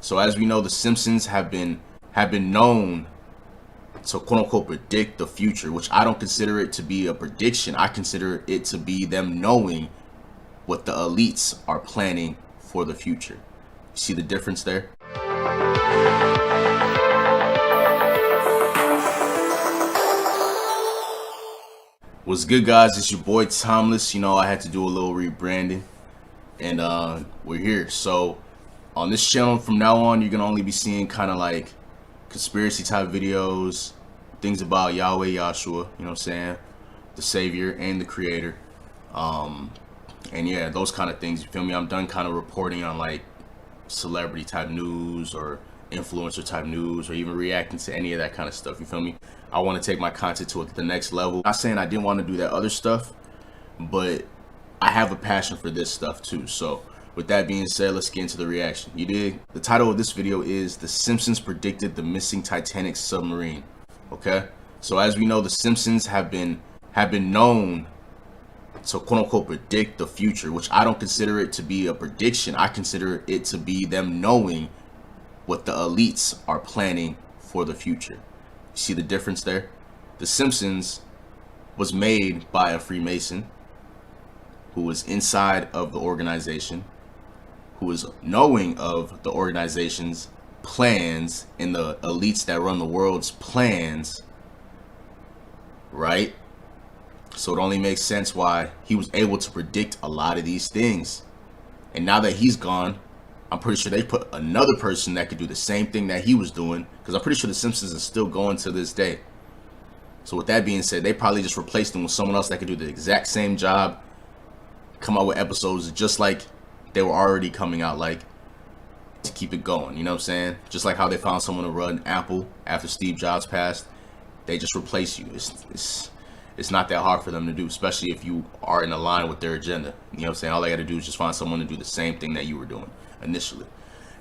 So as we know, the Simpsons have been known to quote unquote predict the future, which I don't consider it to be a prediction. I consider it to be them knowing what the elites are planning for the future. You see the difference there? What's good, guys? It's your boy Timeless. You know, I had to do a little rebranding, and we're here. So on this channel from now on, you're gonna only be seeing kind of like conspiracy type videos, things about Yahweh Yahshua, you know what I'm saying, the Savior and the Creator, and yeah, those kind of things, you feel me? I'm done kind of reporting on like celebrity type news or influencer type news or even reacting to any of that kind of stuff, you feel me? I want to take my content to the next level. Not saying I didn't want to do that other stuff, but I have a passion for this stuff too. So with that being said, let's get into the reaction. You dig? The title of this video is The Simpsons Predicted the Missing Titanic Submarine. Okay? So as we know, the Simpsons have been known to quote unquote predict the future, which I don't consider it to be a prediction. I consider it to be them knowing what the elites are planning for the future. You see the difference there? The Simpsons was made by a Freemason who was inside of the organization, who is knowing of the organization's plans and the elites that run the world's plans, right? So it only makes sense why he was able to predict a lot of these things. And now that he's gone, I'm pretty sure they put another person that could do the same thing that he was doing, because I'm pretty sure the Simpsons is still going to this day. So with that being said, they probably just replaced him with someone else that could do the exact same job, come out with episodes just like they were already coming out, like, to keep it going, you know what I'm saying? Just like how they found someone to run Apple after Steve Jobs passed. They just replace you. It's not that hard for them to do, especially if you are in line with their agenda. You know what I'm saying? All they got to do is just find someone to do the same thing that you were doing initially.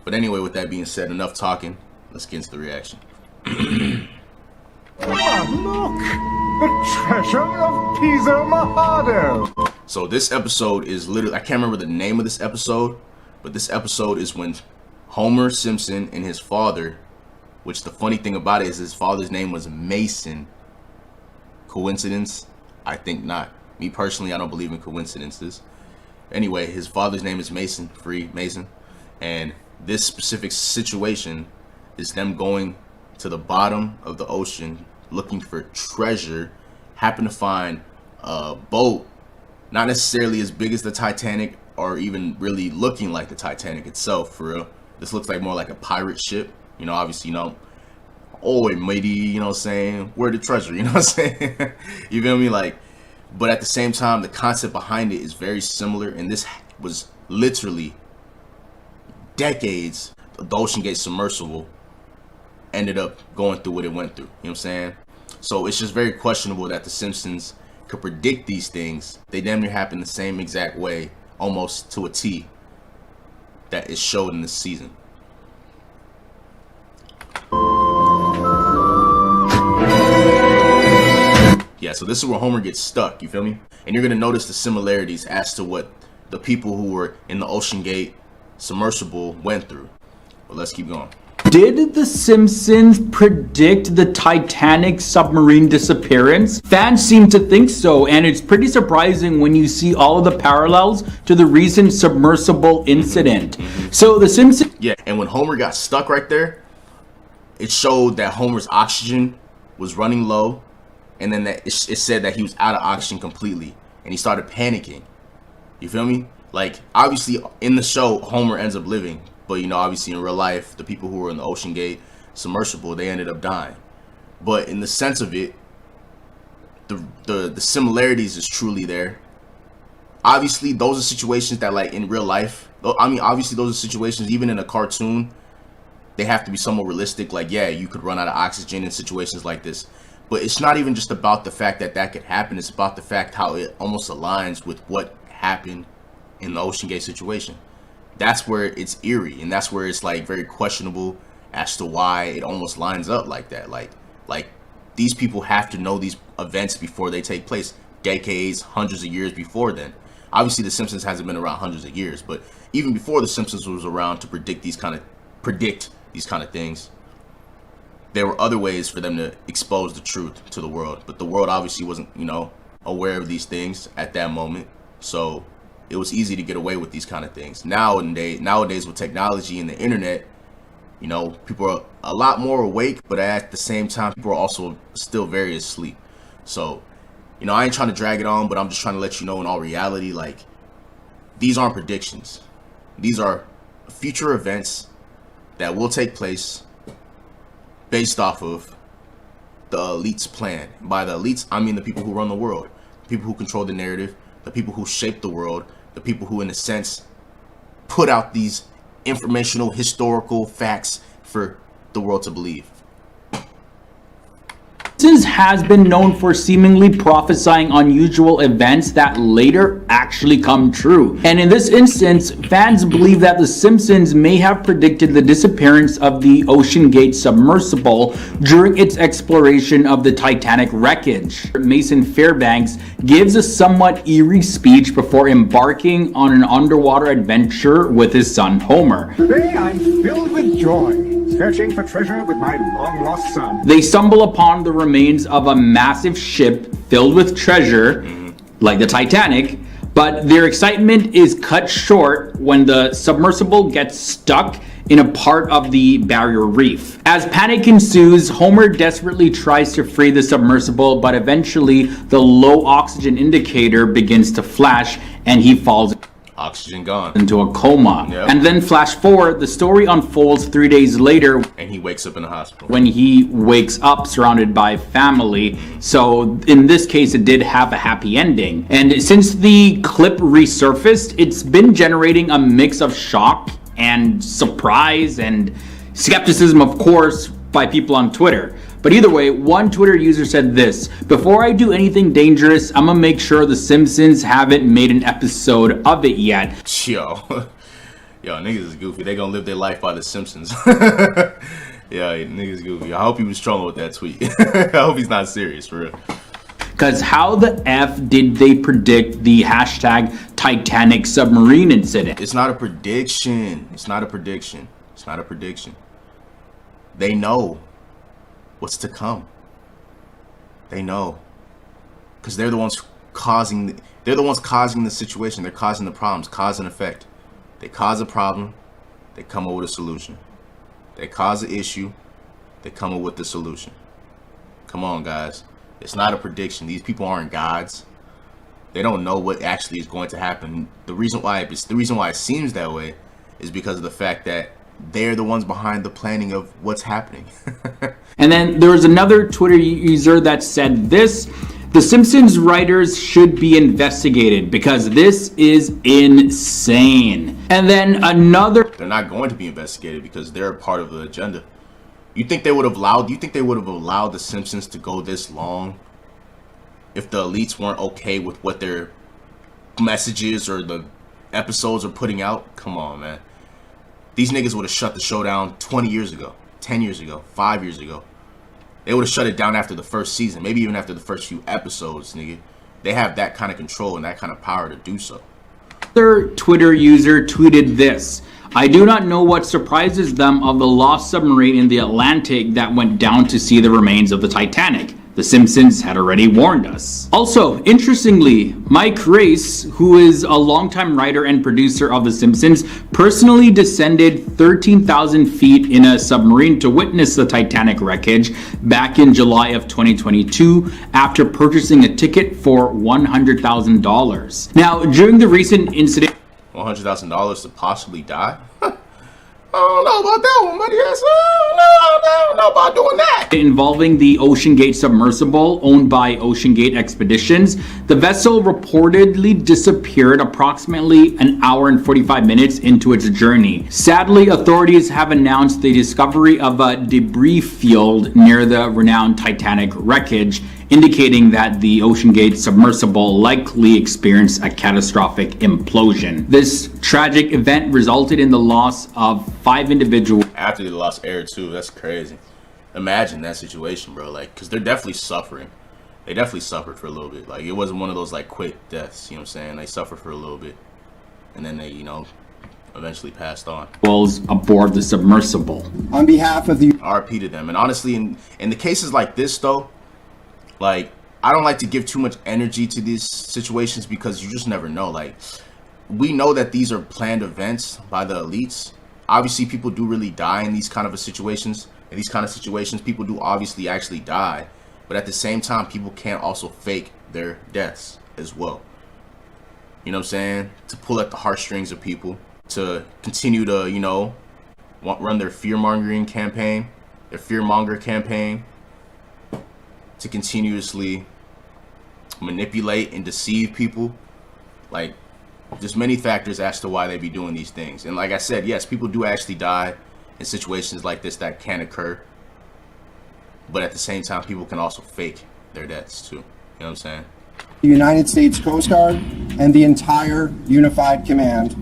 But anyway, with that being said, enough talking. Let's get into the reaction. Oh, look! The treasure of Pisa Mahado! So this episode is literally, I can't remember the name of this episode, but this episode is when Homer Simpson and his father, which the funny thing about it is his father's name was Mason. Coincidence? I think not. Me personally, I don't believe in coincidences. Anyway, his father's name is Mason, Freemason, and this specific situation is them going to the bottom of the ocean looking for treasure, happen to find a boat not necessarily as big as the Titanic or even really looking like the Titanic itself, for real. This looks like more like a pirate ship, you know, obviously, you know, oh, matey, you know what I'm saying, where the treasure, you know what I'm saying? You feel me? Like, but at the same time, the concept behind it is very similar, and this was literally decades. The OceanGate Submersible ended up going through what it went through, you know what I'm saying? So it's just very questionable that the Simpsons could predict these things. They damn near happen the same exact way, almost to a T, that is showed in this season. Yeah, so this is where Homer gets stuck, you feel me? And you're gonna notice the similarities as to what the people who were in the OceanGate Submersible went through. But let's keep going. Did The Simpsons predict the Titanic submarine disappearance? Fans seem to think so, and it's pretty surprising when you see all of the parallels to the recent submersible incident. So The Simpsons... Yeah, and when Homer got stuck right there, it showed that Homer's oxygen was running low, and then that it said that he was out of oxygen completely, and he started panicking. You feel me? Like, obviously, in the show, Homer ends up living. But, you know, obviously in real life, the people who were in the OceanGate Submersible, they ended up dying. But in the sense of it, the similarities is truly there. Obviously, those are situations that, like, in real life, I mean, obviously those are situations, even in a cartoon, they have to be somewhat realistic. Like, yeah, you could run out of oxygen in situations like this. But it's not even just about the fact that that could happen. It's about the fact how it almost aligns with what happened in the OceanGate situation. That's where it's eerie, and that's where it's like very questionable as to why it almost lines up like that. Like these people have to know these events before they take place, decades, hundreds of years before then. Obviously, The Simpsons hasn't been around hundreds of years, but even before The Simpsons was around to predict these kind of predict these kind of things. There were other ways for them to expose the truth to the world, but the world obviously wasn't, you know, aware of these things at that moment. So it was easy to get away with these kind of things. Nowadays with technology and the internet, you know, people are a lot more awake, but at the same time, people are also still very asleep. So, you know, I ain't trying to drag it on, but I'm just trying to let you know in all reality, like, these aren't predictions. These are future events that will take place based off of the elite's plan. By the elites, I mean the people who run the world, the people who control the narrative, the people who shape the world, the people who, in a sense, put out these informational, historical facts for the world to believe. Simpsons has been known for seemingly prophesying unusual events that later actually come true. And in this instance, fans believe that The Simpsons may have predicted the disappearance of the OceanGate submersible during its exploration of the Titanic wreckage. Mason Fairbanks gives a somewhat eerie speech before embarking on an underwater adventure with his son Homer. Today I'm filled with joy, searching for treasure with my long-lost son. They stumble upon the remains of a massive ship filled with treasure, like the Titanic, but their excitement is cut short when the submersible gets stuck in a part of the barrier reef. As panic ensues, Homer desperately tries to free the submersible, but eventually the low oxygen indicator begins to flash and he falls Oxygen gone into a coma. Yep. And then flash forward, the story unfolds 3 days later, and he wakes up in the hospital. when he wakes up surrounded by family. So in this case, it did have a happy ending. And since the clip resurfaced, it's been generating a mix of shock and surprise and skepticism, of course, by people on Twitter. But either way, one Twitter user said this: "Before I do anything dangerous, I'm gonna make sure The Simpsons haven't made an episode of it yet." Yo, niggas is goofy. They gonna live their life by The Simpsons. Yeah, niggas goofy. I hope he was trolling with that tweet. I hope he's not serious, for real. Because how the F did they predict the hashtag Titanic submarine incident? It's not a prediction. It's not a prediction. It's not a prediction. They know what's to come. They know, because they're the ones causing the situation. They're causing the problems. Cause and effect. They cause a problem, they come up with a solution. They cause an issue, they come up with the solution. Come on, guys. It's not a prediction. These people aren't gods. They don't know what actually is going to happen. The reason why it seems that way is because of the fact that they're the ones behind the planning of what's happening. And then there was another Twitter user that said this: "The Simpsons writers should be investigated because this is insane." And then another... They're not going to be investigated because they're a part of the agenda. You think they would have allowed The Simpsons to go this long if the elites weren't okay with what their messages or the episodes are putting out? Come on, man. These niggas would have shut the show down 20 years ago, 10 years ago, 5 years ago. They would have shut it down after the first season, maybe even after the first few episodes, nigga. They have that kind of control and that kind of power to do so. Another Twitter user tweeted this: "I do not know what surprises them of the lost submarine in the Atlantic that went down to see the remains of the Titanic. The Simpsons had already warned us." Also, interestingly, Mike Race, who is a longtime writer and producer of The Simpsons, personally descended 13,000 feet in a submarine to witness the Titanic wreckage back in July of 2022 after purchasing a ticket for $100,000. Now, during the recent incident... $100,000 to possibly die? I don't know about that one, buddy. I don't know about doing that. Involving the OceanGate submersible owned by OceanGate Expeditions, the vessel reportedly disappeared approximately an hour and 45 minutes into its journey. Sadly, authorities have announced the discovery of a debris field near the renowned Titanic wreckage, indicating that the OceanGate submersible likely experienced a catastrophic implosion. This tragic event resulted in the loss of 5 individuals. After they lost air too, that's crazy. Imagine that situation, bro. Like, because they're definitely suffering. They definitely suffered for a little bit. Like, it wasn't one of those like quick deaths, you know what I'm saying? They suffered for a little bit, and then they, you know, eventually passed on. Aboard the submersible. On behalf of the RP to them. And honestly, in the cases like this though, like, I don't like to give too much energy to these situations because you just never know. Like, we know that these are planned events by the elites. Obviously, people do really die in these kind of situations. In these kind of situations, people do obviously actually die. But at the same time, people can also fake their deaths as well. You know what I'm saying? To pull at the heartstrings of people, to continue to, you know, run their fear-mongering campaign, their fear-monger campaign, to continuously manipulate and deceive people. Like, there's many factors as to why they be doing these things. And like I said, yes, people do actually die in situations like this that can occur. But at the same time, people can also fake their deaths too. You know what I'm saying? the United States Coast Guard and the entire Unified Command,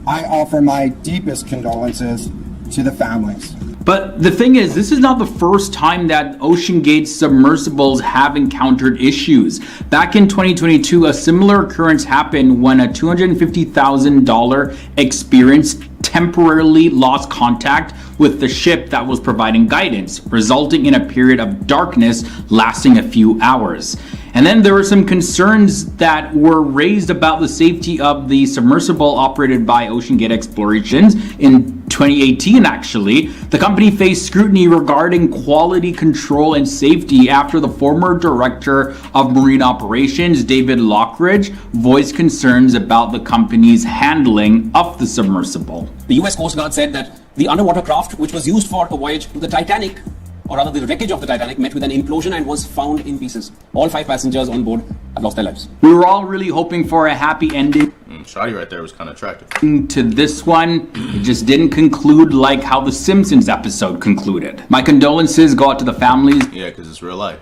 I offer my deepest condolences to the families. But the thing is, this is not the first time that OceanGate submersibles have encountered issues. Back in 2022, a similar occurrence happened when a $250,000 Experience temporarily lost contact with the ship that was providing guidance, resulting in a period of darkness lasting a few hours. And then there were some concerns that were raised about the safety of the submersible operated by OceanGate Explorations in 2018 actually. The company faced scrutiny regarding quality control and safety after the former director of marine operations, David Lockridge, voiced concerns about the company's handling of the submersible. The US Coast Guard said that the underwater craft, which was used for a voyage to the Titanic, or rather the wreckage of the Titanic, met with an implosion and was found in pieces. All 5 passengers on board have lost their lives. We were all really hoping for a happy ending Shotty right there was kind of attractive. to this one. It just didn't conclude like how the Simpsons episode concluded. My condolences go out to the families Yeah, because it's real life.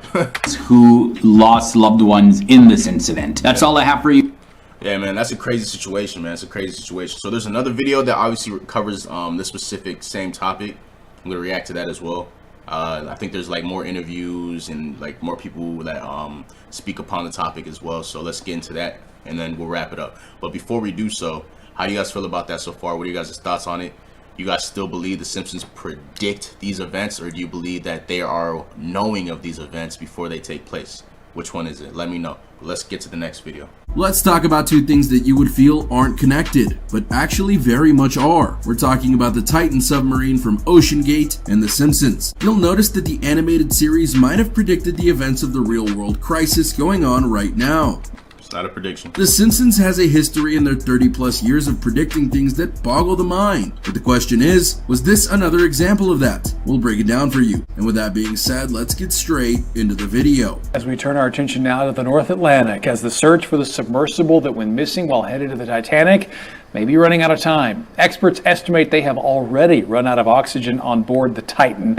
who lost loved ones in this incident. That's all I have for you. Yeah, man, that's a crazy situation, man. It's a crazy situation. So there's another video that obviously covers this specific same topic. I'm gonna react to that as well. I think there's like more interviews and like more people that speak upon the topic as well. So let's get into that and then we'll wrap it up. But before we do so, how do you guys feel about that so far? What are you guys' thoughts on it? You guys still believe the Simpsons predict these events, or do you believe that they are knowing of these events before they take place? Which one is it? Let me know. Let's get to the next video. Let's talk about two things that you would feel aren't connected, but actually very much are. We're talking about the Titan submarine from OceanGate and The Simpsons. You'll notice that the animated series might have predicted the events of the real-world crisis going on right now. It's not a prediction. The Simpsons has a history in their 30-plus years of predicting things that boggle the mind. But the question is, was this another example of that? We'll break it down for you. And with that being said, let's get straight into the video. As we turn our attention now to the North Atlantic, as the search for the submersible that went missing while headed to the Titanic may be running out of time. Experts estimate they have already run out of oxygen on board the Titan.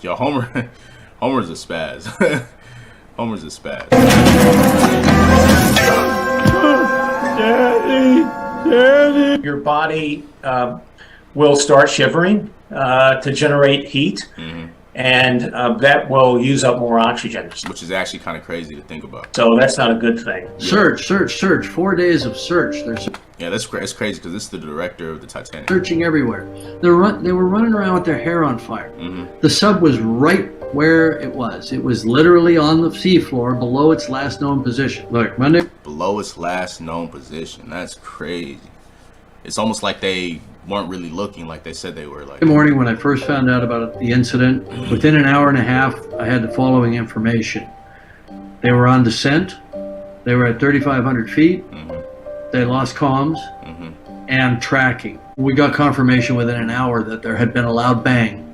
Yo, Homer's a spaz. Homer's a spaz. Your body will start shivering to generate heat, and that will use up more oxygen. Which is actually kind of crazy to think about. So that's not a good thing. Search. 4 days of search. They're Yeah, that's crazy because this is the director of the Titanic. searching everywhere. They were running around with their hair on fire. The sub was right where it was. It was literally on the seafloor below its last known position. Look, Monday. Below its last known position. That's crazy. It's almost like they weren't really looking like they said they were. Like Morning when I first found out about the incident, within an hour and a half, I had the following information. They were on descent. They were at 3,500 feet. They lost comms and tracking. We got confirmation within an hour that there had been a loud bang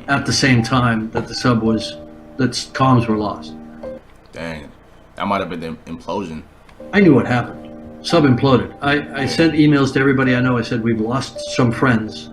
at the same time that the sub was, that comms were lost. Dang, that might have been the implosion. I knew what happened. Sub imploded. I sent emails to everybody I know. I said, we've lost some friends.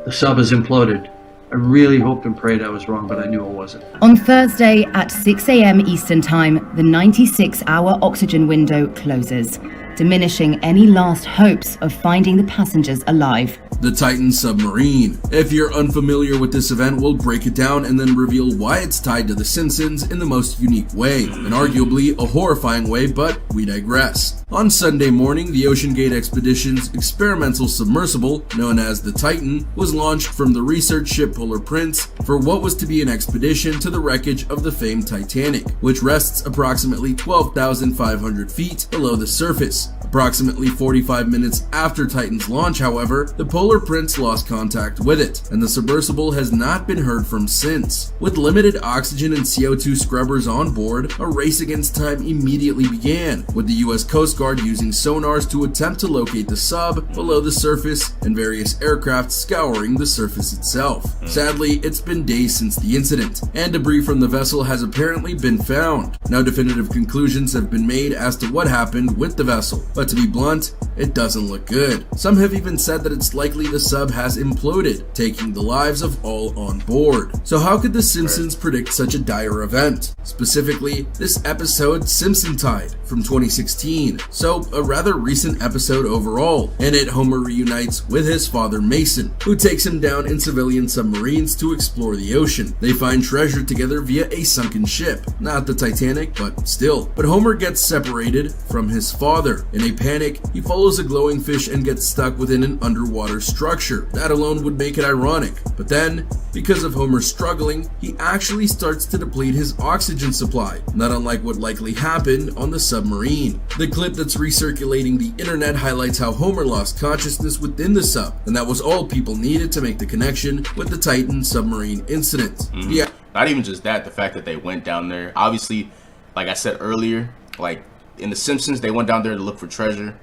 The sub has imploded. I really hoped and prayed I was wrong, but I knew it wasn't. On Thursday at 6 a.m. Eastern Time, the 96-hour oxygen window closes, diminishing any last hopes of finding the passengers alive. the Titan submarine. If you're unfamiliar with this event, we'll break it down and then reveal why it's tied to The Simpsons in the most unique way, and arguably a horrifying way, but we digress. On Sunday morning, the OceanGate expedition's experimental submersible, known as the Titan, was launched from the research ship Polar Prince for what was to be an expedition to the wreckage of the famed Titanic, which rests approximately 12,500 feet below the surface. Approximately 45 minutes after Titan's launch, however, the Polar Prince lost contact with it, and the submersible has not been heard from since. With limited oxygen and CO2 scrubbers on board, a race against time immediately began, with the US Coast Guard using sonars to attempt to locate the sub below the surface and various aircraft scouring the surface itself. Sadly, it's been days since the incident, and debris from the vessel has apparently been found. No definitive conclusions have been made as to what happened with the vessel, but to be blunt, it doesn't look good. Some have even said that it's likely the sub has imploded, taking the lives of all on board. So how could The Simpsons predict such a dire event? Specifically, this episode Simpson Tide from 2016, so a rather recent episode overall. In it, Homer reunites with his father Mason, who takes him down in civilian submarines to explore the ocean. They find treasure together via a sunken ship, not the Titanic, but still. But Homer gets separated from his father. In a panic, he follows a glowing fish and gets stuck within an underwater structure. That alone would make it ironic. But then, because of Homer struggling, he actually starts to deplete his oxygen supply, not unlike what likely happened on the submarine. The clip that's recirculating the internet highlights how Homer lost consciousness within the sub, and that was all people needed to make the connection with the Titan submarine incident. Yeah. Not even just that, the fact that they went down there. Obviously, like I said earlier, like in The Simpsons, they went down there to look for treasure.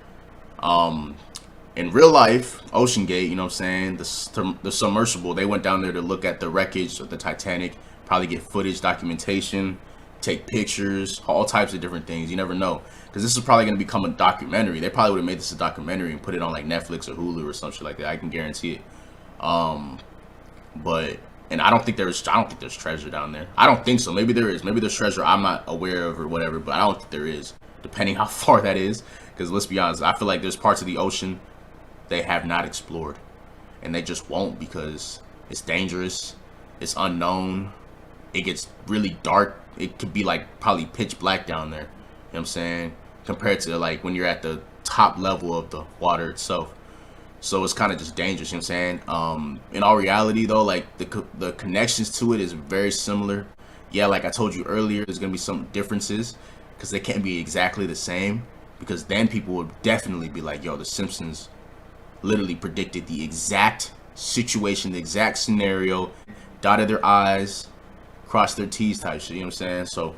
In real life, OceanGate, you know what I'm saying, the submersible, they went down there to look at the wreckage of the Titanic, probably get footage, documentation, take pictures, all types of different things. You never know, because this is probably going to become a documentary. They probably would have made this a documentary and put it on like Netflix or Hulu or some shit like that. I can guarantee it. And I don't think there's treasure down there. I don't think so. Maybe there is. Maybe there's treasure I'm not aware of or whatever, but I don't think there is, depending how far that is. Because let's be honest, I feel like there's parts of the ocean they have not explored, and they just won't, because it's dangerous, it's unknown, it gets really dark. It could be like probably pitch black down there, you know what I'm saying, compared to like when you're at the top level of the water itself. So it's kind of just dangerous, you know what I'm saying. In all reality though, like the connections to it is very similar. Yeah, like I told you earlier, there's gonna be some differences because they can't be exactly the same, because then people would definitely be like, yo, The Simpsons literally predicted the exact situation, the exact scenario, dotted their I's, crossed their T's type shit, you know what I'm saying? So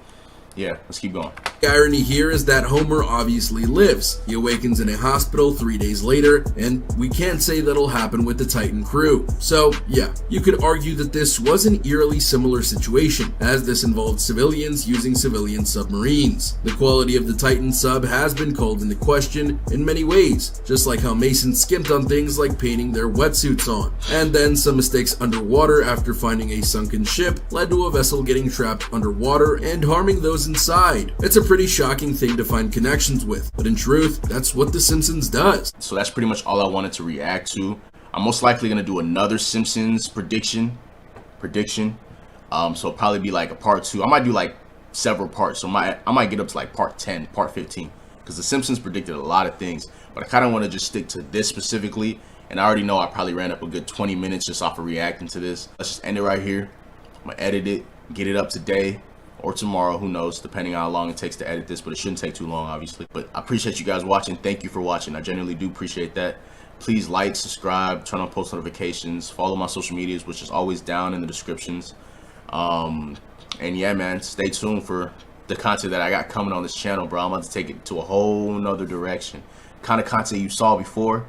yeah, let's keep going. The irony here is that Homer obviously lives. He awakens in a hospital 3 days later, and we can't say that'll happen with the Titan crew. So yeah, you could argue that this was an eerily similar situation, as this involved civilians using civilian submarines. The quality of the Titan sub has been called into question in many ways, just like how Mason skimped on things like painting their wetsuits on. And then some mistakes underwater after finding a sunken ship led to a vessel getting trapped underwater and harming those inside. It's a pretty shocking thing to find connections with, but in truth, that's what The Simpsons does. So that's pretty much all I wanted to react to. I'm most likely gonna do another Simpsons prediction. So probably be like a part 2. I might do like several parts. So I might get up to like part 10, part 15, because The Simpsons predicted a lot of things, but I kind of want to just stick to this specifically. And I already know I probably ran up a good 20 minutes just off of reacting to this. Let's just end it right here. I'm gonna edit it, get it up today or tomorrow, who knows, depending on how long it takes to edit this, but it shouldn't take too long, obviously. But I appreciate you guys watching. Thank you for watching. I genuinely do appreciate that. Please like, subscribe, turn on post notifications, follow my social medias, which is always down in the descriptions. And yeah, man, stay tuned for the content that I got coming on this channel, bro. I'm about to take it to a whole nother direction. Kind of content you saw before,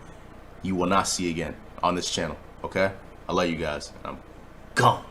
you will not see again on this channel, okay? I love you guys. I'm gone.